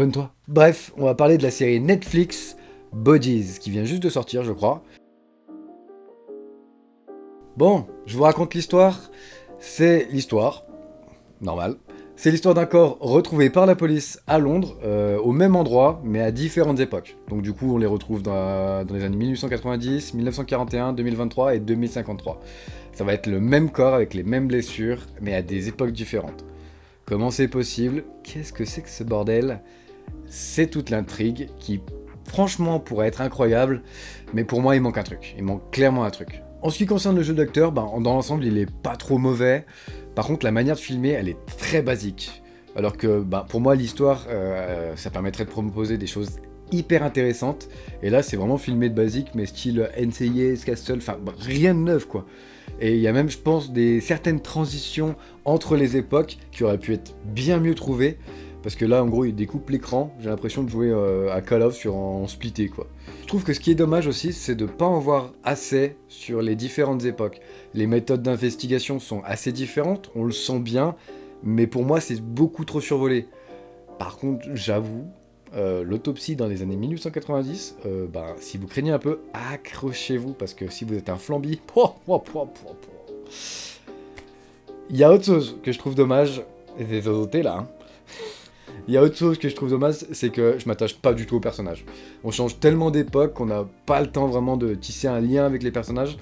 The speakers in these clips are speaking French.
abonne-toi. Bref, on va parler de la série Netflix Bodies, qui vient juste de sortir, je crois. Bon, je vous raconte l'histoire. C'est l'histoire, normal. C'est l'histoire d'un corps retrouvé par la police à Londres, au même endroit, mais à différentes époques. Donc du coup, on les retrouve dans les années 1890, 1941, 2023 et 2053. Ça va être le même corps avec les mêmes blessures, mais à des époques différentes. Comment c'est possible? Qu'est-ce que c'est que ce bordel? C'est toute l'intrigue qui, franchement, pourrait être incroyable, mais pour moi, il manque un truc. Il manque clairement un truc. En ce qui concerne le jeu d'acteur, dans l'ensemble, il est pas trop mauvais. Par contre, la manière de filmer, elle est très basique. Alors que, pour moi, l'histoire, ça permettrait de proposer des choses hyper intéressantes. Et là, c'est vraiment filmé de basique, mais style NCIS, Castle, rien de neuf, quoi. Et il y a même, je pense, certaines transitions entre les époques qui auraient pu être bien mieux trouvées. Parce que là, en gros, il découpe l'écran, j'ai l'impression de jouer à Call of en splitté, quoi. Je trouve que ce qui est dommage aussi, c'est de pas en voir assez sur les différentes époques. Les méthodes d'investigation sont assez différentes, on le sent bien, mais pour moi, c'est beaucoup trop survolé. Par contre, j'avoue, l'autopsie dans les années 1890, si vous craignez un peu, accrochez-vous, parce que si vous êtes un flambi, il y a autre chose que je trouve dommage, et c'est zozoté là, hein. Il y a autre chose que je trouve dommage, c'est que je m'attache pas du tout au personnage. On change tellement d'époque qu'on n'a pas le temps vraiment de tisser un lien avec les personnages.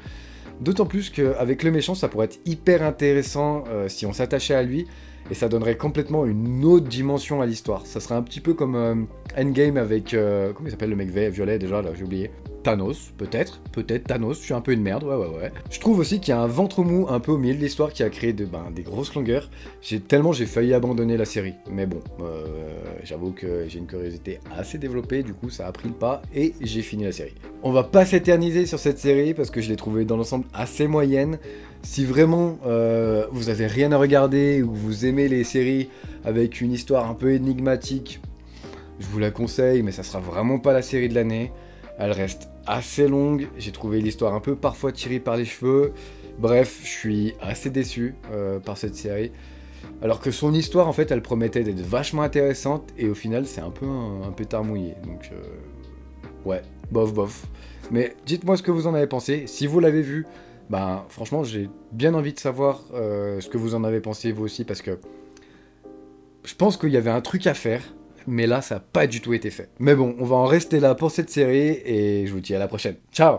D'autant plus qu'avec le méchant, ça pourrait être hyper intéressant si on s'attachait à lui, et ça donnerait complètement une autre dimension à l'histoire. Ça serait un petit peu comme Endgame avec... comment il s'appelle le mec violet déjà, là, j'ai oublié. Thanos, peut-être Thanos, je suis un peu une merde, ouais. Je trouve aussi qu'il y a un ventre mou un peu au milieu de l'histoire qui a créé des grosses longueurs. J'ai failli abandonner la série, mais bon, j'avoue que j'ai une curiosité assez développée, du coup ça a pris le pas et j'ai fini la série. On va pas s'éterniser sur cette série parce que je l'ai trouvée dans l'ensemble assez moyenne. Si vraiment vous avez rien à regarder ou vous aimez les séries avec une histoire un peu énigmatique, je vous la conseille, mais ça sera vraiment pas la série de l'année. Elle reste assez longue, j'ai trouvé l'histoire un peu parfois tirée par les cheveux. Bref, je suis assez déçu par cette série. Alors que son histoire, en fait, elle promettait d'être vachement intéressante, et au final, c'est un peu un pétard mouillé. Donc, ouais, bof. Mais dites-moi ce que vous en avez pensé. Si vous l'avez vu, franchement, j'ai bien envie de savoir ce que vous en avez pensé, vous aussi, parce que je pense qu'il y avait un truc à faire, mais là, ça n'a pas du tout été fait. Mais bon, on va en rester là pour cette série, et je vous dis à la prochaine. Ciao!